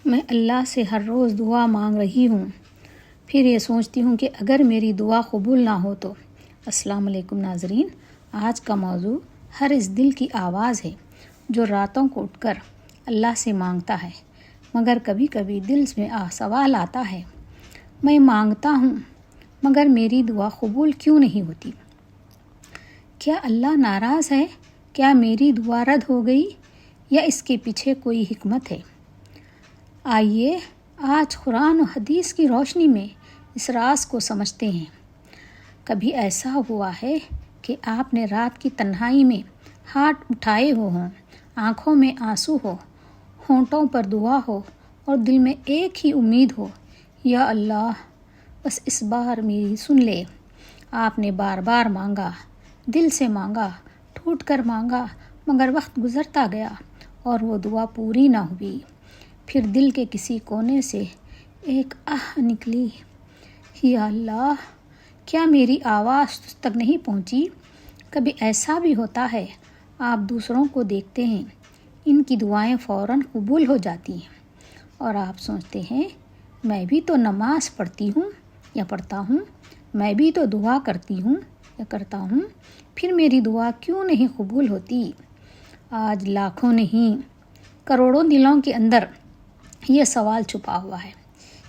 میں اللہ سے ہر روز دعا مانگ رہی ہوں، پھر یہ سوچتی ہوں کہ اگر میری دعا قبول نہ ہو تو۔ السلام علیکم ناظرین، آج کا موضوع ہر اس دل کی آواز ہے جو راتوں کو اٹھ کر اللہ سے مانگتا ہے، مگر کبھی کبھی دل میں سوال آتا ہے، میں مانگتا ہوں مگر میری دعا قبول کیوں نہیں ہوتی؟ کیا اللہ ناراض ہے؟ کیا میری دعا رد ہو گئی یا اس کے پیچھے کوئی حکمت ہے؟ آئیے آج قرآن و حدیث کی روشنی میں اس راز کو سمجھتے ہیں۔ کبھی ایسا ہوا ہے کہ آپ نے رات کی تنہائی میں ہاتھ اٹھائے ہوں، آنکھوں میں آنسو ہو، ہونٹوں پر دعا ہو اور دل میں ایک ہی امید ہو، یا اللہ بس اس بار میری سن لے۔ آپ نے بار بار مانگا، دل سے مانگا، ٹوٹ کر مانگا، مگر وقت گزرتا گیا اور وہ دعا پوری نہ ہوئی۔ پھر دل کے کسی کونے سے ایک آہ نکلی، یا اللہ کیا میری آواز تجھ تک نہیں پہنچی؟ کبھی ایسا بھی ہوتا ہے، آپ دوسروں کو دیکھتے ہیں، ان کی دعائیں فوراً قبول ہو جاتی ہیں اور آپ سوچتے ہیں میں بھی تو نماز پڑھتی ہوں یا پڑھتا ہوں، میں بھی تو دعا کرتی ہوں یا کرتا ہوں، پھر میری دعا کیوں نہیں قبول ہوتی؟ آج لاکھوں نہیں کروڑوں دلوں کے اندر یہ سوال چھپا ہوا ہے۔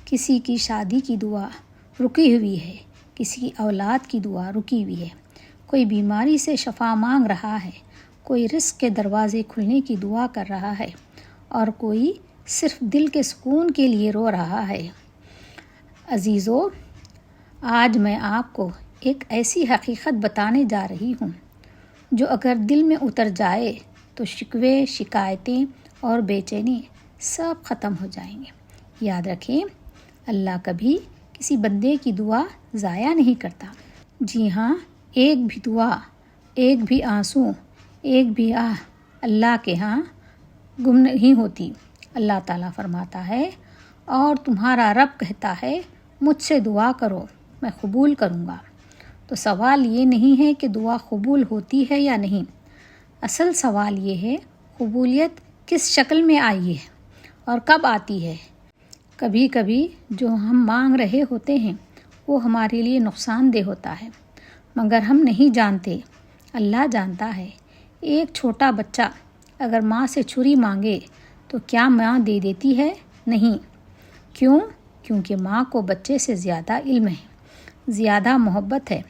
کسی کی شادی کی دعا رکی ہوئی ہے، کسی کی اولاد کی دعا رکی ہوئی ہے، کوئی بیماری سے شفا مانگ رہا ہے، کوئی رزق کے دروازے کھلنے کی دعا کر رہا ہے اور کوئی صرف دل کے سکون کے لیے رو رہا ہے۔ عزیزو، آج میں آپ کو ایک ایسی حقیقت بتانے جا رہی ہوں جو اگر دل میں اتر جائے تو شکوے، شکایتیں اور بے چینی سب ختم ہو جائیں گے۔ یاد رکھیں، اللہ کبھی کسی بندے کی دعا ضائع نہیں کرتا۔ جی ہاں، ایک بھی دعا، ایک بھی آنسو، ایک بھی آہ اللہ کے ہاں گم نہیں ہوتی۔ اللہ تعالیٰ فرماتا ہے، اور تمہارا رب کہتا ہے مجھ سے دعا کرو میں قبول کروں گا۔ تو سوال یہ نہیں ہے کہ دعا قبول ہوتی ہے یا نہیں، اصل سوال یہ ہے قبولیت کس شکل میں آئی ہے اور کب آتی ہے۔ کبھی کبھی جو ہم مانگ رہے ہوتے ہیں وہ ہمارے لیے نقصان دہ ہوتا ہے، مگر ہم نہیں جانتے، اللہ جانتا ہے۔ ایک چھوٹا بچہ اگر ماں سے چھری مانگے تو کیا ماں دے دیتی ہے؟ نہیں۔ کیوں؟ کیونکہ ماں کو بچے سے زیادہ علم ہے، زیادہ محبت ہے،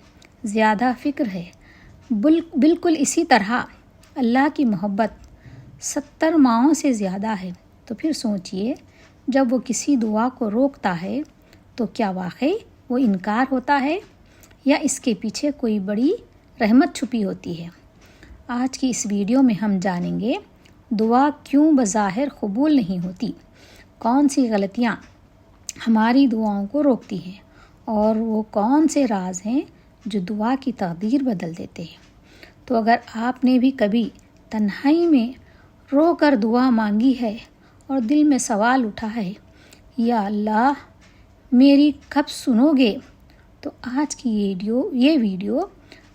زیادہ فکر ہے۔ بالکل اسی طرح اللہ کی محبت 70 ماؤں سے زیادہ ہے۔ تو پھر سوچئے، جب وہ کسی دعا کو روکتا ہے تو کیا واقعی وہ انکار ہوتا ہے یا اس کے پیچھے کوئی بڑی رحمت چھپی ہوتی ہے؟ آج کی اس ویڈیو میں ہم جانیں گے دعا کیوں بظاہر قبول نہیں ہوتی، کون سی غلطیاں ہماری دعاؤں کو روکتی ہیں اور وہ کون سے راز ہیں جو دعا کی تقدیر بدل دیتے ہیں۔ تو اگر آپ نے بھی کبھی تنہائی میں رو کر دعا مانگی ہے اور دل میں سوال اٹھا ہے، یا اللہ میری کب سنو گے، تو آج کی یہ ویڈیو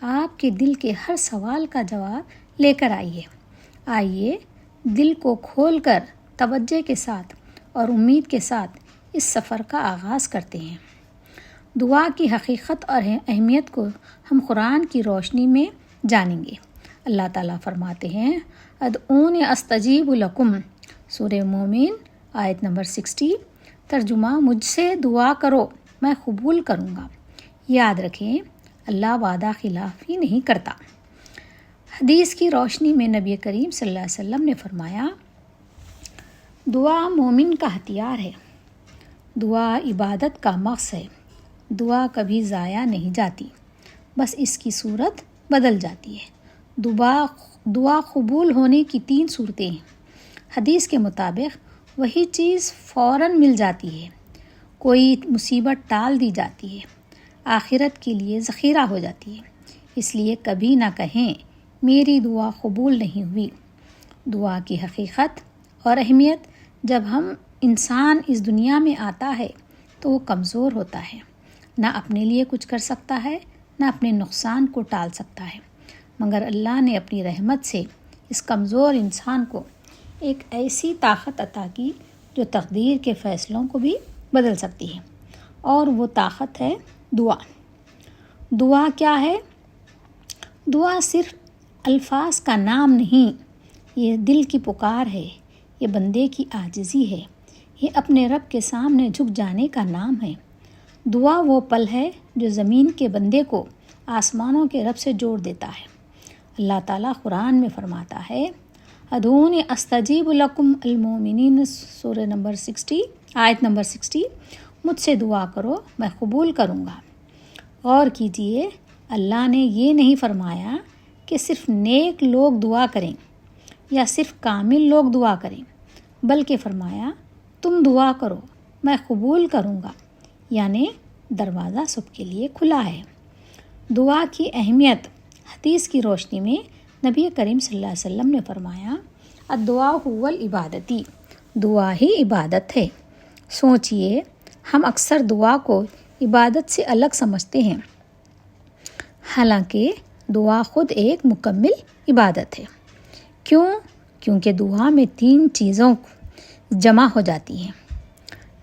آپ کے دل کے ہر سوال کا جواب لے کر آئیے دل کو کھول کر توجہ کے ساتھ اور امید کے ساتھ اس سفر کا آغاز کرتے ہیں۔ دعا کی حقیقت اور اہمیت کو ہم قرآن کی روشنی میں جانیں گے۔ اللہ تعالیٰ فرماتے ہیں، ادعونی استجیب لکم، سورہ مومن آیت نمبر 60، ترجمہ مجھ سے دعا کرو میں قبول کروں گا۔ یاد رکھیں، اللہ وعدہ خلافی نہیں کرتا۔ حدیث کی روشنی میں نبی کریم صلی اللہ علیہ وسلم نے فرمایا، دعا مومن کا ہتھیار ہے، دعا عبادت کا مغز ہے، دعا کبھی ضائع نہیں جاتی، بس اس کی صورت بدل جاتی ہے۔ دعا قبول ہونے کی 3 صورتیں ہیں۔ حدیث کے مطابق وہی چیز فوراً مل جاتی ہے، کوئی مصیبت ٹال دی جاتی ہے، آخرت کے لیے ذخیرہ ہو جاتی ہے۔ اس لیے کبھی نہ کہیں میری دعا قبول نہیں ہوئی۔ دعا کی حقیقت اور اہمیت، جب انسان اس دنیا میں آتا ہے تو وہ کمزور ہوتا ہے، نہ اپنے لیے کچھ کر سکتا ہے، نہ اپنے نقصان کو ٹال سکتا ہے، مگر اللہ نے اپنی رحمت سے اس کمزور انسان کو ایک ایسی طاقت عطا کی جو تقدیر کے فیصلوں کو بھی بدل سکتی ہے، اور وہ طاقت ہے دعا۔ دعا کیا ہے؟ دعا صرف الفاظ کا نام نہیں، یہ دل کی پکار ہے، یہ بندے کی عاجزی ہے، یہ اپنے رب کے سامنے جھک جانے کا نام ہے۔ دعا وہ پل ہے جو زمین کے بندے کو آسمانوں کے رب سے جوڑ دیتا ہے۔ اللہ تعالیٰ قرآن میں فرماتا ہے، ادعونی استجیب لکم المومنین، سورہ نمبر 60، آیت نمبر 60، مجھ سے دعا کرو میں قبول کروں گا۔ غور کیجئے، اللہ نے یہ نہیں فرمایا کہ صرف نیک لوگ دعا کریں یا صرف کامل لوگ دعا کریں، بلکہ فرمایا تم دعا کرو میں قبول کروں گا، یعنی دروازہ سب کے لیے کھلا ہے۔ دعا کی اہمیت حدیث کی روشنی میں نبی کریم صلی اللہ علیہ وسلم نے فرمایا، الدعاء هو العبادتی، دعا ہی عبادت ہے۔ سوچئے، ہم اکثر دعا کو عبادت سے الگ سمجھتے ہیں، حالانکہ دعا خود ایک مکمل عبادت ہے۔ کیوں؟ کیونکہ دعا میں 3 چیزوں جمع ہو جاتی ہیں۔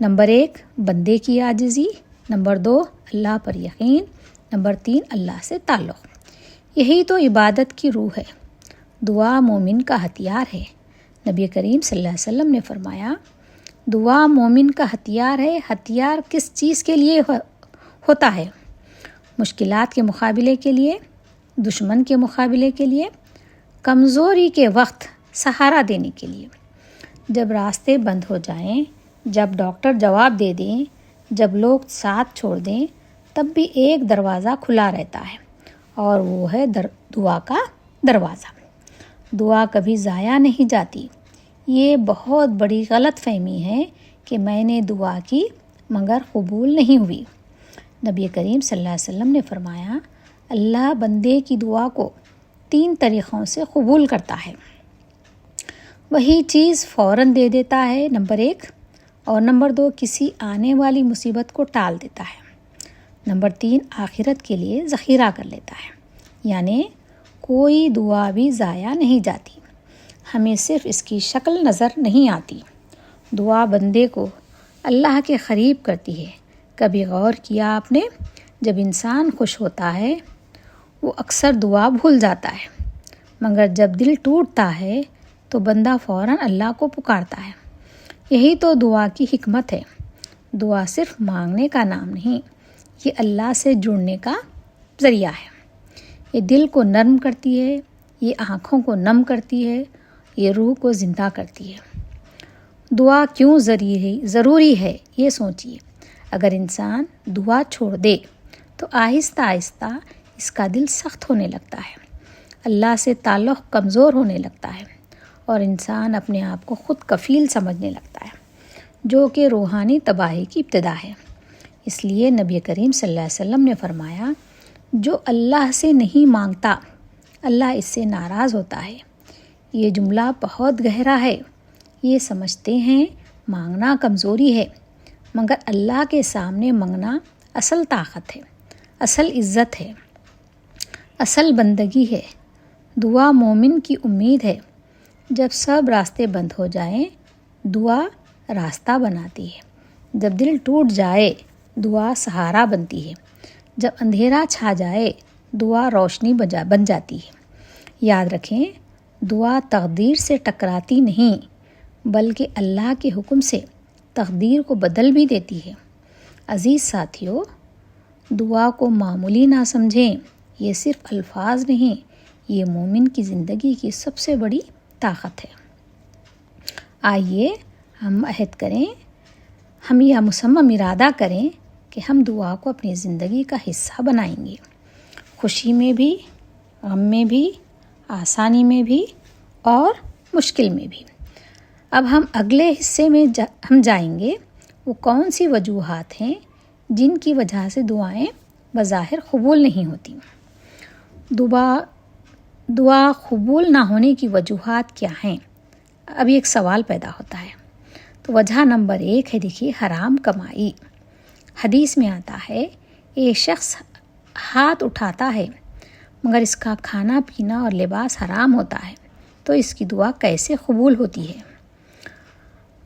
نمبر 1، بندے کی عاجزی، نمبر 2، اللہ پر یقین، نمبر 3، اللہ سے تعلق۔ یہی تو عبادت کی روح ہے۔ دعا مومن کا ہتھیار ہے۔ نبی کریم صلی اللہ علیہ وسلم نے فرمایا، دعا مومن کا ہتھیار ہے۔ ہتھیار کس چیز کے لیے ہوتا ہے؟ مشکلات کے مقابلے کے لیے، دشمن کے مقابلے کے لیے، کمزوری کے وقت سہارا دینے کے لیے۔ جب راستے بند ہو جائیں، جب ڈاکٹر جواب دے دیں، جب لوگ ساتھ چھوڑ دیں، تب بھی ایک دروازہ کھلا رہتا ہے، اور وہ ہے دعا کا دروازہ۔ دعا کبھی ضائع نہیں جاتی۔ یہ بہت بڑی غلط فہمی ہے کہ میں نے دعا کی مگر قبول نہیں ہوئی۔ نبی کریم صلی اللہ علیہ وسلم نے فرمایا، اللہ بندے کی دعا کو 3 طریقوں سے قبول کرتا ہے۔ وہی چیز فوراً دے دیتا ہے، نمبر 1، اور نمبر 2، کسی آنے والی مصیبت کو ٹال دیتا ہے، نمبر 3، آخرت کے لیے ذخیرہ کر لیتا ہے۔ یعنی کوئی دعا بھی ضائع نہیں جاتی، ہمیں صرف اس کی شکل نظر نہیں آتی۔ دعا بندے کو اللہ کے قریب کرتی ہے۔ کبھی غور کیا آپ نے، جب انسان خوش ہوتا ہے وہ اکثر دعا بھول جاتا ہے، مگر جب دل ٹوٹتا ہے تو بندہ فوراً اللہ کو پکارتا ہے۔ یہی تو دعا کی حکمت ہے۔ دعا صرف مانگنے کا نام نہیں، یہ اللہ سے جڑنے کا ذریعہ ہے۔ یہ دل کو نرم کرتی ہے، یہ آنکھوں کو نم کرتی ہے، یہ روح کو زندہ کرتی ہے۔ دعا کیوں ضروری ہے، یہ سوچئے۔ اگر انسان دعا چھوڑ دے تو آہستہ آہستہ اس کا دل سخت ہونے لگتا ہے، اللہ سے تعلق کمزور ہونے لگتا ہے، اور انسان اپنے آپ کو خود کفیل سمجھنے لگتا ہے، جو کہ روحانی تباہی کی ابتدا ہے۔ اس لیے نبی کریم صلی اللہ علیہ وسلم نے فرمایا، جو اللہ سے نہیں مانگتا اللہ اس سے ناراض ہوتا ہے۔ یہ جملہ بہت گہرا ہے۔ یہ سمجھتے ہیں مانگنا کمزوری ہے، مگر اللہ کے سامنے مانگنا اصل طاقت ہے، اصل عزت ہے، اصل بندگی ہے۔ دعا مومن کی امید ہے۔ جب سب راستے بند ہو جائیں، دعا راستہ بناتی ہے۔ جب دل ٹوٹ جائے، دعا سہارا بنتی ہے۔ جب اندھیرا چھا جائے، دعا روشنی بن جاتی ہے۔ یاد رکھیں، دعا تقدیر سے ٹکراتی نہیں، بلکہ اللہ کے حکم سے تقدیر کو بدل بھی دیتی ہے۔ عزیز ساتھیو، دعا کو معمولی نہ سمجھیں۔ یہ صرف الفاظ نہیں، یہ مومن کی زندگی کی سب سے بڑی طاقت ہے۔ آئیے ہم عہد کریں، ہم یہ مصمم ارادہ کریں کہ ہم دعا کو اپنی زندگی کا حصہ بنائیں گے، خوشی میں بھی، غم میں بھی، آسانی میں بھی اور مشکل میں بھی۔ اب ہم اگلے حصے میں ہم جائیں گے، وہ کون سی وجوہات ہیں جن کی وجہ سے دعائیں بظاہر قبول نہیں ہوتی۔ دعا قبول نہ ہونے کی وجوہات کیا ہیں؟ اب ایک سوال پیدا ہوتا ہے۔ تو وجہ نمبر 1 ہے، دیکھیے، حرام کمائی۔ حدیث میں آتا ہے، ایک شخص ہاتھ اٹھاتا ہے مگر اس کا کھانا پینا اور لباس حرام ہوتا ہے، تو اس کی دعا کیسے قبول ہوتی ہے؟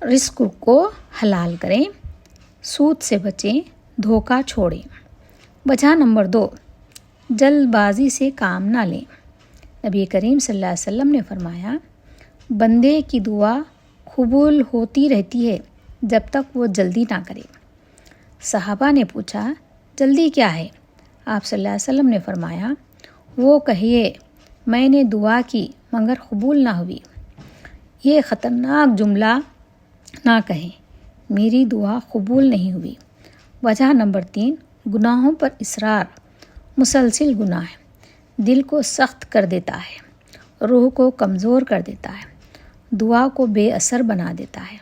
رزق کو حلال کریں، سود سے بچیں، دھوکہ چھوڑیں۔ وجہ نمبر 2، جلد بازی سے کام نہ لیں۔ نبی کریم صلی اللہ علیہ وسلم نے فرمایا، بندے کی دعا قبول ہوتی رہتی ہے جب تک وہ جلدی نہ کرے۔ صحابہ نے پوچھا، جلدی کیا ہے؟ آپ صلی اللہ علیہ وسلم نے فرمایا، وہ کہیے میں نے دعا کی مگر قبول نہ ہوئی۔ یہ خطرناک جملہ نہ کہیں، میری دعا قبول نہیں ہوئی۔ وجہ نمبر 3، گناہوں پر اصرار مسلسل گناہ ہے، دل کو سخت کر دیتا ہے، روح کو کمزور کر دیتا ہے، دعا کو بے اثر بنا دیتا ہے۔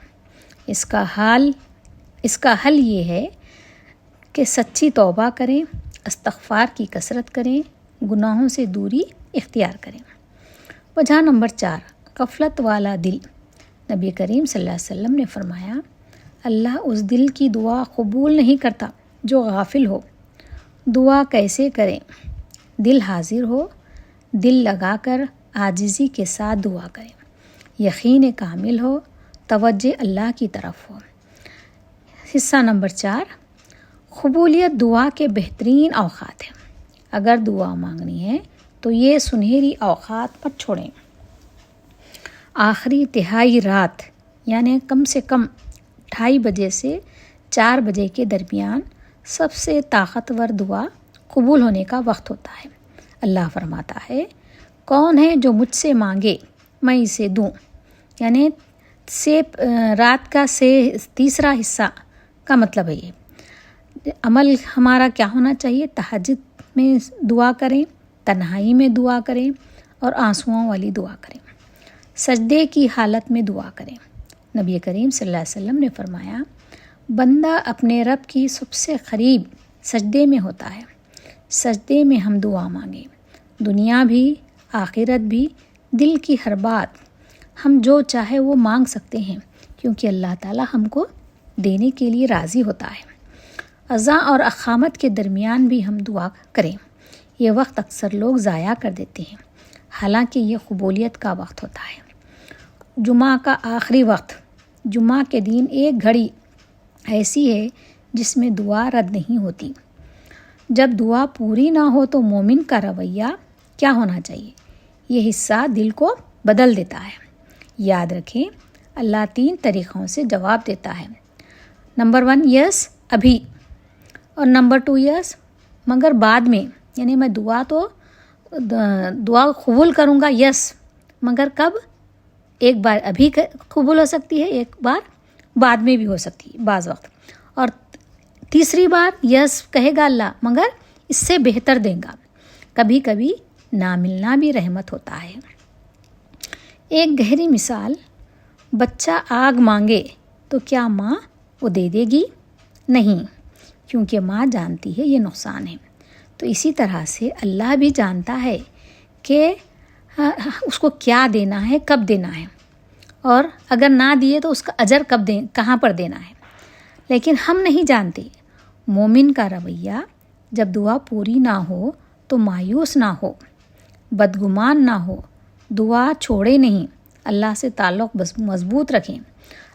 اس کا حل یہ ہے کہ سچی توبہ کریں، استغفار کی کثرت کریں، گناہوں سے دوری اختیار کریں۔ وجہ نمبر 4، غفلت والا دل۔ نبی کریم صلی اللہ علیہ وسلم نے فرمایا، اللہ اس دل کی دعا قبول نہیں کرتا جو غافل ہو۔ دعا کیسے کریں؟ دل حاضر ہو، دل لگا کر عاجزی کے ساتھ دعا کریں، یقین کامل ہو، توجہ اللہ کی طرف ہو۔ حصہ نمبر 4، قبولیت دعا کے بہترین اوقات ہیں۔ اگر دعا مانگنی ہے تو یہ سنہری اوقات مت چھوڑیں۔ آخری تہائی رات یعنی کم سے کم 2:30 بجے سے 4 بجے کے درمیان سب سے طاقتور دعا قبول ہونے کا وقت ہوتا ہے۔ اللہ فرماتا ہے، کون ہے جو مجھ سے مانگے میں اسے دوں، یعنی رات کا تیسرا حصہ کا مطلب ہے یہ۔ عمل ہمارا کیا ہونا چاہیے؟ تہجد میں دعا کریں، تنہائی میں دعا کریں اور آنسوؤں والی دعا کریں، سجدے کی حالت میں دعا کریں۔ نبی کریم صلی اللہ علیہ وسلم نے فرمایا، بندہ اپنے رب کی سب سے قریب سجدے میں ہوتا ہے۔ سجدے میں ہم دعا مانگیں، دنیا بھی آخرت بھی، دل کی ہر بات ہم جو چاہے وہ مانگ سکتے ہیں، کیونکہ اللہ تعالیٰ ہم کو دینے کے لیے راضی ہوتا ہے۔ اذان اور اقامت کے درمیان بھی ہم دعا کریں۔ یہ وقت اکثر لوگ ضائع کر دیتے ہیں، حالانکہ یہ قبولیت کا وقت ہوتا ہے۔ جمعہ کا آخری وقت، جمعہ کے دن ایک گھڑی ایسی ہے جس میں دعا رد نہیں ہوتی۔ جب دعا پوری نہ ہو تو مومن کا رویہ کیا ہونا چاہیے؟ یہ حصہ دل کو بدل دیتا ہے۔ یاد رکھیں، اللہ 3 طریقوں سے جواب دیتا ہے۔ نمبر 1، یس ابھی، اور نمبر 2، یس مگر بعد میں، یعنی میں دعا قبول کروں گا، یس مگر کب؟ ایک بار ابھی قبول ہو سکتی ہے، ایک بار بعد میں بھی ہو سکتی ہے بعض وقت، اور تیسری بار یس کہے گا اللہ مگر اس سے بہتر دے گا۔ کبھی کبھی نہ ملنا بھی رحمت ہوتا ہے۔ ایک گہری مثال، بچہ آگ مانگے تو کیا ماں وہ دے دے گی؟ نہیں، کیونکہ ماں جانتی ہے یہ نقصان ہے۔ تو اسی طرح سے اللہ بھی جانتا ہے کہ اس کو کیا دینا ہے، کب دینا ہے، اور اگر نہ دیے تو اس کا اجر کہاں پر دینا ہے، لیکن ہم نہیں جانتے۔ مومن کا رویہ جب دعا پوری نہ ہو تو مایوس نہ ہو، بدگمان نہ ہو، دعا چھوڑے نہیں، اللہ سے تعلق مضبوط رکھیں۔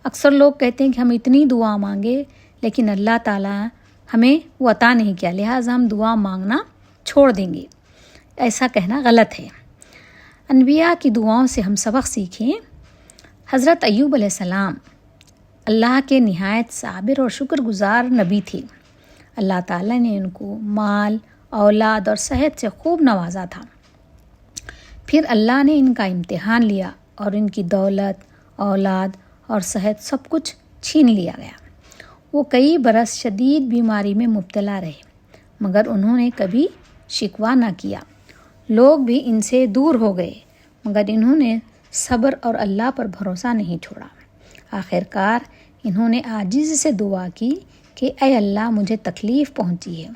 اکثر لوگ کہتے ہیں کہ ہم اتنی دعا مانگے لیکن اللہ تعالیٰ ہمیں وہ عطا نہیں کیا، لہٰذا ہم دعا مانگنا چھوڑ دیں گے۔ ایسا کہنا غلط ہے۔ انبیاء کی دعاؤں سے ہم سبق سیکھیں۔ حضرت ایوب علیہ السلام اللہ کے نہایت صابر اور شکر گزار نبی تھے۔ اللہ تعالیٰ نے ان کو مال، اولاد اور صحت سے خوب نوازا تھا۔ پھر اللہ نے ان کا امتحان لیا اور ان کی دولت، اولاد اور صحت سب کچھ چھین لیا گیا۔ وہ کئی برس شدید بیماری میں مبتلا رہے، مگر انہوں نے کبھی شکوہ نہ کیا۔ لوگ بھی ان سے دور ہو گئے، مگر انہوں نے صبر اور اللہ پر بھروسہ نہیں چھوڑا۔ آخرکار انہوں نے عاجزی سے دعا کی کہ اے اللہ، مجھے تکلیف پہنچی ہے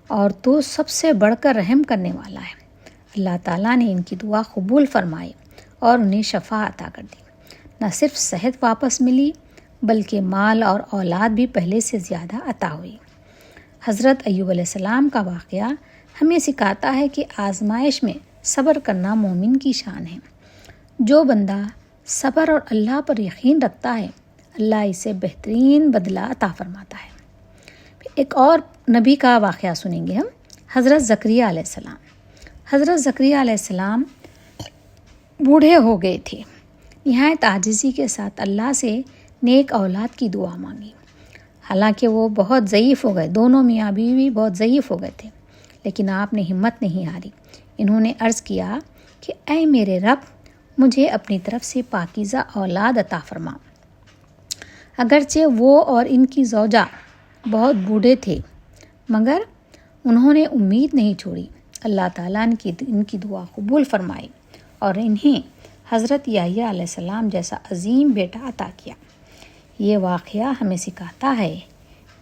اور تو سب سے بڑھ کر رحم کرنے والا ہے۔ اللہ تعالیٰ نے ان کی دعا قبول فرمائی اور انہیں شفا عطا کر دی۔ نہ صرف صحت واپس ملی بلکہ مال اور اولاد بھی پہلے سے زیادہ عطا ہوئی۔ حضرت ایوب علیہ السلام کا واقعہ ہمیں سکھاتا ہے کہ آزمائش میں صبر کرنا مومن کی شان ہے۔ جو بندہ صبر اور اللہ پر یقین رکھتا ہے، اللہ اسے بہترین بدلہ عطا فرماتا ہے۔ ایک اور نبی کا واقعہ سنیں گے ہم، حضرت زکریا علیہ السلام۔ حضرت زکریا علیہ السلام بوڑھے ہو گئے تھے، نہایت عاجزی کے ساتھ اللہ سے نیک اولاد کی دعا مانگی۔ حالانکہ وہ بہت ضعیف ہو گئے، دونوں میاں بیوی بہت ضعیف ہو گئے تھے، لیکن آپ نے ہمت نہیں ہاری۔ انہوں نے عرض کیا کہ اے میرے رب، مجھے اپنی طرف سے پاکیزہ اولاد عطا فرما۔ اگرچہ وہ اور ان کی زوجہ بہت بوڑھے تھے، مگر انہوں نے امید نہیں چھوڑی۔ اللہ تعالیٰ نے ان کی دعا قبول فرمائی اور انہیں حضرت یحییٰ علیہ السلام جیسا عظیم بیٹا عطا کیا۔ یہ واقعہ ہمیں سکھاتا ہے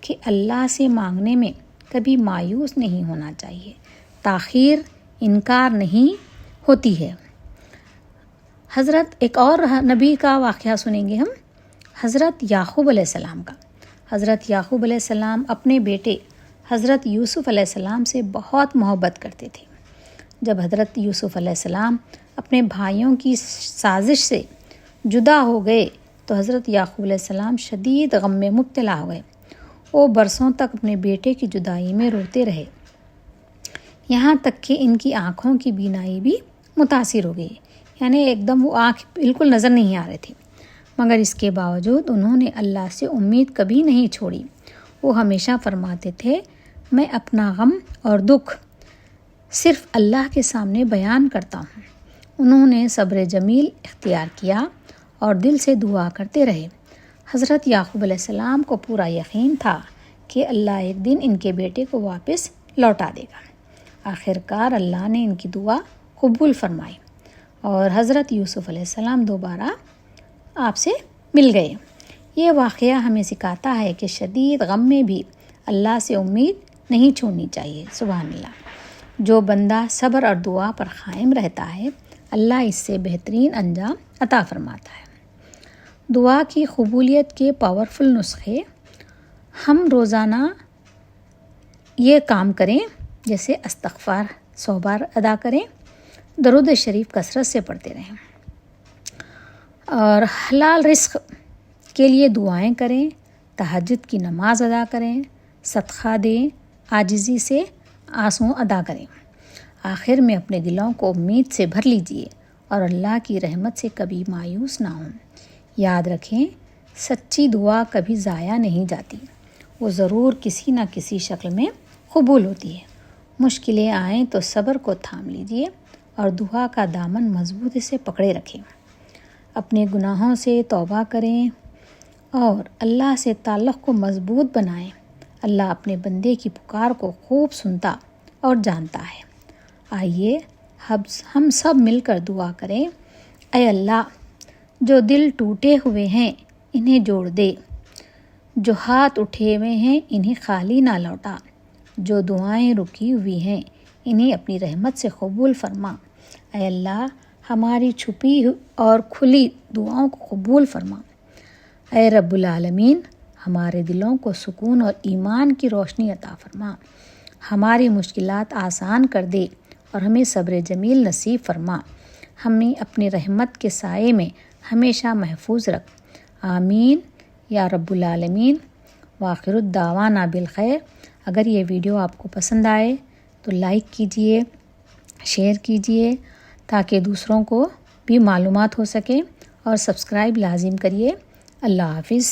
کہ اللہ سے مانگنے میں کبھی مایوس نہیں ہونا چاہیے، تاخیر انکار نہیں ہوتی ہے۔ ایک اور نبی کا واقعہ سنیں گے ہم، حضرت یعقوب علیہ السلام کا۔ حضرت یعقوب علیہ السلام اپنے بیٹے حضرت یوسف علیہ السلام سے بہت محبت کرتے تھے۔ جب حضرت یوسف علیہ السلام اپنے بھائیوں کی سازش سے جدا ہو گئے تو حضرت یعقوب علیہ السلام شدید غم میں مبتلا ہو گئے۔ وہ برسوں تک اپنے بیٹے کی جدائی میں روتے رہے، یہاں تک کہ ان کی آنکھوں کی بینائی بھی متاثر ہو گئی، یعنی ایک دم وہ آنکھ بالکل نظر نہیں آ رہے تھے۔ مگر اس کے باوجود انہوں نے اللہ سے امید کبھی نہیں چھوڑی۔ وہ ہمیشہ فرماتے تھے، میں اپنا غم اور دکھ صرف اللہ کے سامنے بیان کرتا ہوں۔ انہوں نے صبر جمیل اختیار کیا اور دل سے دعا کرتے رہے۔ حضرت یعقوب علیہ السلام کو پورا یقین تھا کہ اللہ ایک دن ان کے بیٹے کو واپس لوٹا دے گا۔ آخرکار اللہ نے ان کی دعا قبول فرمائی اور حضرت یوسف علیہ السلام دوبارہ آپ سے مل گئے۔ یہ واقعہ ہمیں سکھاتا ہے کہ شدید غم میں بھی اللہ سے امید نہیں چھوڑنی چاہیے۔ سبحان اللہ۔ جو بندہ صبر اور دعا پر قائم رہتا ہے، اللہ اس سے بہترین انجام عطا فرماتا ہے۔ دعا کی قبولیت کے پاورفل نسخے، ہم روزانہ یہ کام کریں، جیسے استغفار 100 بار ادا کریں، درود شریف کثرت سے پڑھتے رہیں، اور حلال رزق کے لیے دعائیں کریں، تہجد کی نماز ادا کریں، صدقہ دیں، عاجزی سے آنسو ادا کریں۔ آخر میں اپنے دلوں کو امید سے بھر لیجئے اور اللہ کی رحمت سے کبھی مایوس نہ ہوں۔ یاد رکھیں، سچی دعا کبھی ضائع نہیں جاتی، وہ ضرور کسی نہ کسی شکل میں قبول ہوتی ہے۔ مشکلیں آئیں تو صبر کو تھام لیجئے اور دعا کا دامن مضبوطی سے پکڑے رکھیں۔ اپنے گناہوں سے توبہ کریں اور اللہ سے تعلق کو مضبوط بنائیں۔ اللہ اپنے بندے کی پکار کو خوب سنتا اور جانتا ہے۔ آئیے ہم سب مل کر دعا کریں، اے اللہ، جو دل ٹوٹے ہوئے ہیں انہیں جوڑ دے، جو ہاتھ اٹھے ہوئے ہیں انہیں خالی نہ لوٹا، جو دعائیں رکی ہوئی ہیں انہیں اپنی رحمت سے قبول فرما۔ اے اللہ، ہماری چھپی اور کھلی دعاؤں کو قبول فرما۔ اے رب العالمین، ہمارے دلوں کو سکون اور ایمان کی روشنی عطا فرما، ہماری مشکلات آسان کر دے اور ہمیں صبر جمیل نصیب فرما، ہمیں اپنی رحمت کے سائے میں ہمیشہ محفوظ رکھ۔ آمین یا رب العالمین۔ وآخر الدعوانا بالخیر۔ اگر یہ ویڈیو آپ کو پسند آئے تو لائک کیجئے، شیئر کیجئے تاکہ دوسروں کو بھی معلومات ہو سکے، اور سبسکرائب لازم کریے۔ اللہ حافظ۔